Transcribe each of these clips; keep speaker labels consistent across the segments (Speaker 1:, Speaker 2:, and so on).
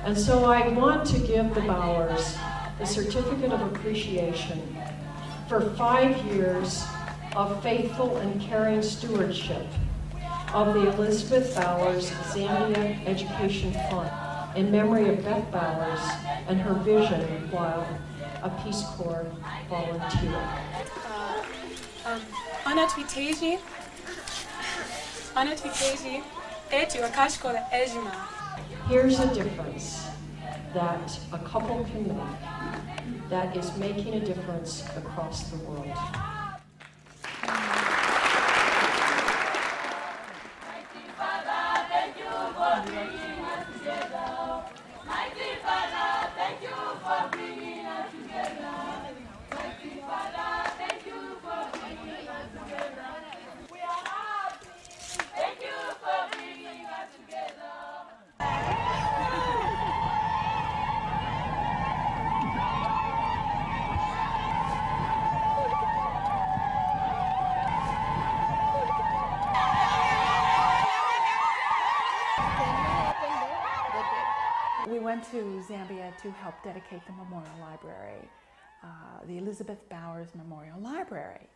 Speaker 1: And so I want to give the Bowers the Certificate of Appreciation for 5 years of faithful and caring stewardship of the Elizabeth Bowers Zambia Education Fund in memory of Beth Bowers and her vision while a Peace Corps volunteer.
Speaker 2: Anatwiteji, eti wakashkola ejima.
Speaker 1: Here's a difference that a couple can make that is making a difference across the world.
Speaker 3: We went to Zambia to help dedicate the Memorial Library, the Elizabeth Bowers Memorial Library.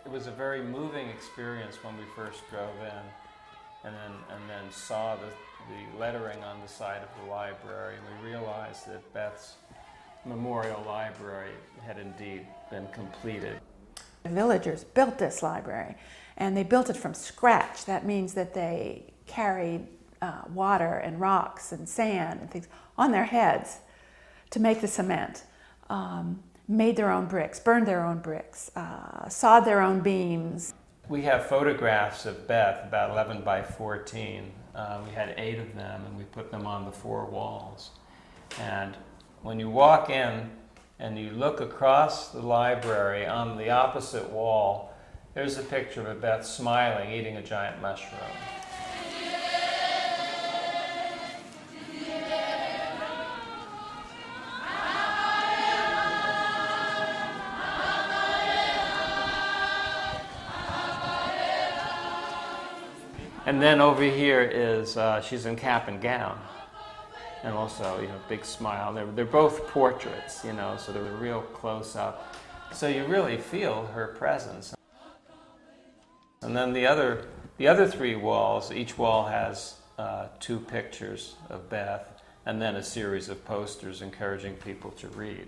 Speaker 4: It was a very moving experience when we first drove in and then saw the lettering on the side of the library, and we realized that Beth's Memorial Library had indeed been completed.
Speaker 3: The villagers built this library, and they built it from scratch. That means that they carried water and rocks and sand and things on their heads to make the cement, made their own bricks, burned their own bricks, sawed their own beams.
Speaker 4: We have photographs of Beth, about 11 by 14. We had 8 of them, and we put them on the 4 walls. And when you walk in and you look across the library, on the opposite wall, there's a picture of Beth smiling, eating a giant mushroom. And then over here is, she's in cap and gown. And also, big smile. They're both portraits, so they're real close up. So you really feel her presence. And then the other 3 walls, each wall has 2 pictures of Beth, and then a series of posters encouraging people to read.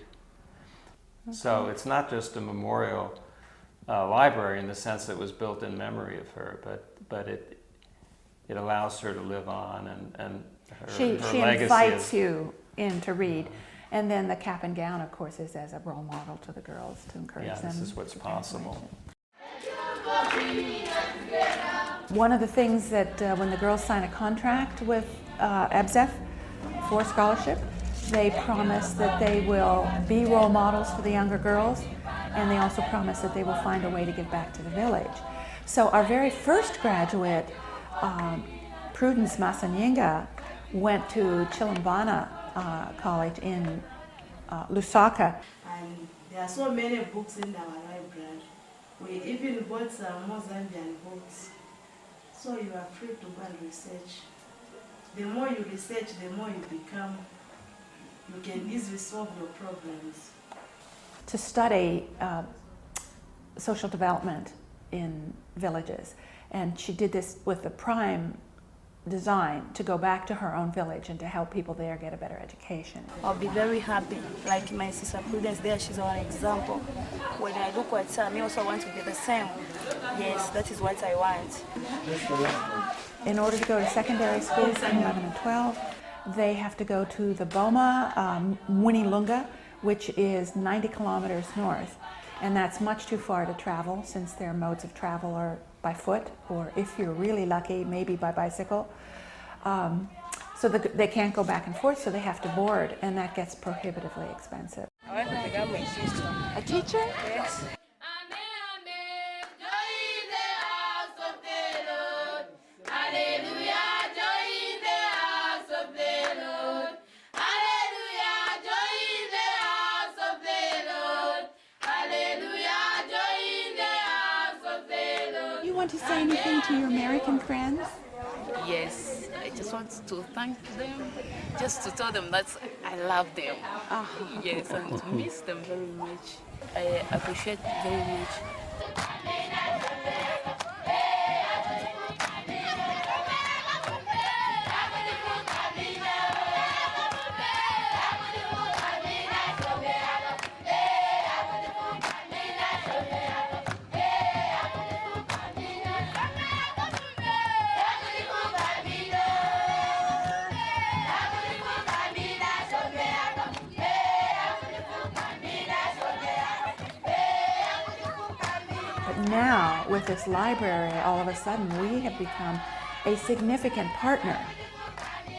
Speaker 4: Okay. So it's not just a memorial library in the sense that it was built in memory of her, but it allows her to live on, and her
Speaker 3: She
Speaker 4: legacy
Speaker 3: invites you in to read. And then the cap and gown, of course, is as a role model to the girls to encourage them.
Speaker 4: Yeah, this is what's possible.
Speaker 3: One of the things that when the girls sign a contract with EBZEF for scholarship, they promise that they will be role models for the younger girls, and they also promise that they will find a way to give back to the village. So our very first graduate, Prudence Masanyinga, went to Lumwana College in Lusaka.
Speaker 5: And there are so many books in our library. We even bought some more Zambian books. So you are free to go and research. The more you research, the more you become. You can easily solve your problems.
Speaker 3: To study social development in villages. And she did this with the prime design to go back to her own village and to help people there get a better education.
Speaker 6: I'll be very happy. Like my sister Prudence there, she's our example. When I look at her, I also want to be the same. Yes, that is what I want.
Speaker 3: In order to go to secondary school in 11 and 12, they have to go to the Boma Mwinilunga, which is 90 kilometers north. And that's much too far to travel, since their modes of travel are by foot, or if you're really lucky, maybe by bicycle. So they can't go back and forth, so they have to board, and that gets prohibitively expensive.
Speaker 6: I want to become a teacher.
Speaker 3: A teacher?
Speaker 6: Yes.
Speaker 3: You want to say anything to your American friends?
Speaker 6: Yes.
Speaker 7: just want to thank them, just to tell them that I love them. Yes, and to miss them very much. I appreciate very much.
Speaker 3: Now, with this library, all of a sudden, we have become a significant partner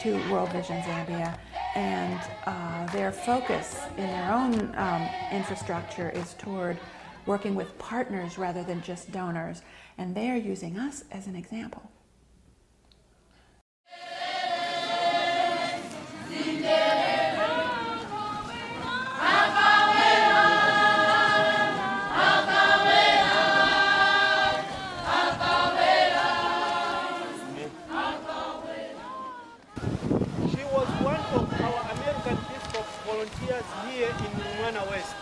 Speaker 3: to World Vision Zambia, and their focus in their own infrastructure is toward working with partners rather than just donors, and they are using us as an example.
Speaker 8: volunteers here in Lumwana West.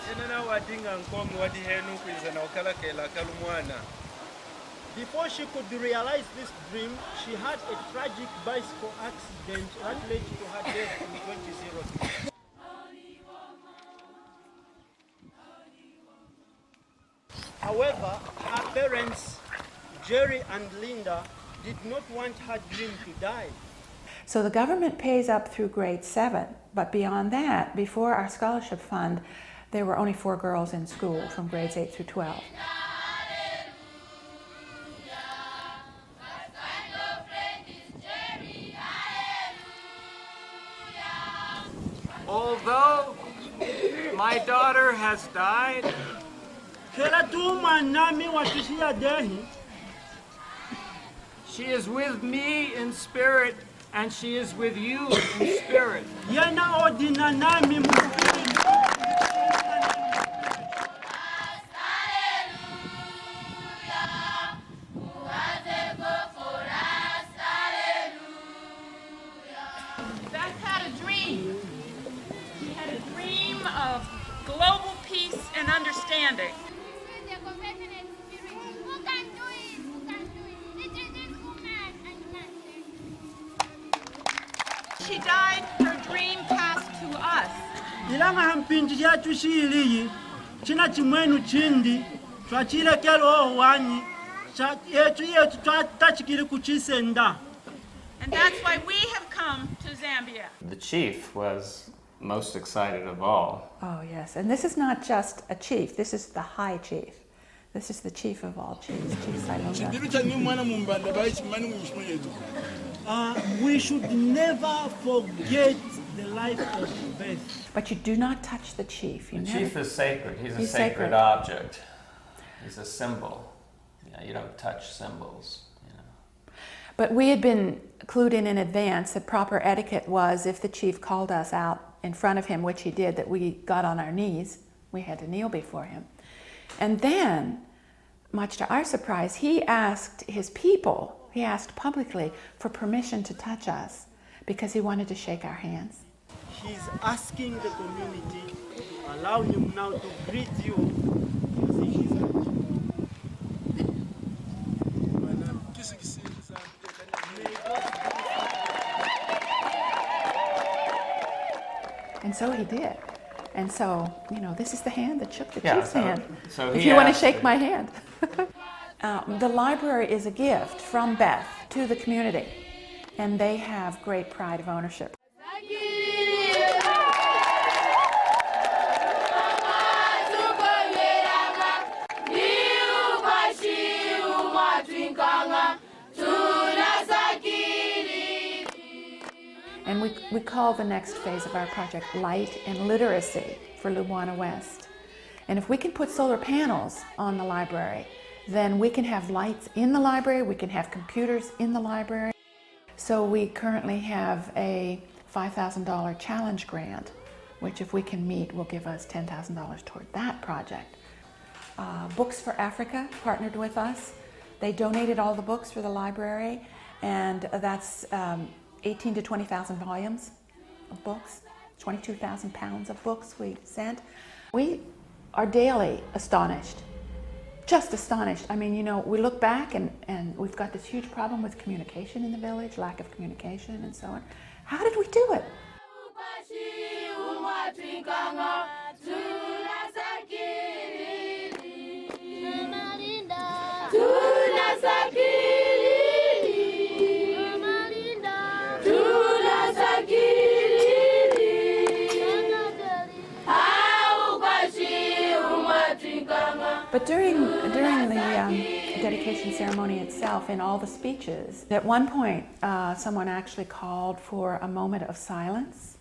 Speaker 8: Before she could realize this dream, she had a tragic bicycle accident that led to her death in 2003. However, her parents, Gerry and Linda, did not want her dream to die.
Speaker 3: So the government pays up through grade 7, but beyond that, before our scholarship fund, there were only 4 girls in school from grades 8 through 12.
Speaker 4: Although my daughter has died, she is with me in spirit, and she is with you in spirit.
Speaker 9: Beth had a dream. She had a dream of global peace and understanding. She died, her dream passed to us.
Speaker 8: Ilanga hampinji yacu shiliyi china chimwenu chindi twachilekelo wanyi yetu twatachikile kuchisenda.
Speaker 9: And that's why we have come to Zambia.
Speaker 4: The chief was most excited of all.
Speaker 3: Oh yes, and this is not just a chief, this is the high chief. This is the chief of all chiefs, Chief Silonga.
Speaker 8: We should never forget the life of Beth.
Speaker 3: But you do not touch the chief.
Speaker 4: The chief is sacred. He's a sacred object. He's a symbol. You don't touch symbols.
Speaker 3: But we had been clued in advance that proper etiquette was if the chief called us out in front of him, which he did, that we got on our knees. We had to kneel before him. And then, much to our surprise, he asked his people, he asked publicly for permission to touch us because he wanted to shake our hands.
Speaker 8: He's asking the community to allow him now to greet you using his hand.
Speaker 3: And so he did. And so, this is the hand that shook the chief's hand.
Speaker 4: So
Speaker 3: if you want to shake my hand. The library is a gift from Beth to the community, and they have great pride of ownership. And we call the next phase of our project Light and Literacy for Lumwana West. And if we can put solar panels on the library, then we can have lights in the library, we can have computers in the library. So we currently have a $5,000 challenge grant, which if we can meet will give us $10,000 toward that project. Books for Africa partnered with us. They donated all the books for the library, and that's 18 to 20,000 volumes of books, 22,000 pounds of books we sent. We are daily astonished, just astonished. I mean, you know, we look back and we've got this huge problem with communication in the village, lack of communication and so on. How did we do it? But during the dedication ceremony itself, in all the speeches, at one point someone actually called for a moment of silence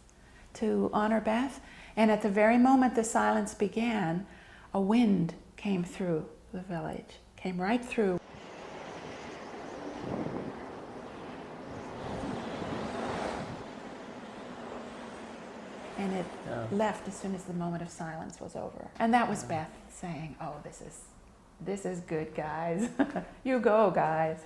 Speaker 3: to honor Beth, and at the very moment the silence began, a wind came through the village, came right through. And it left as soon as the moment of silence was over. And that was Beth saying, "Oh, this is good, guys. You go, guys."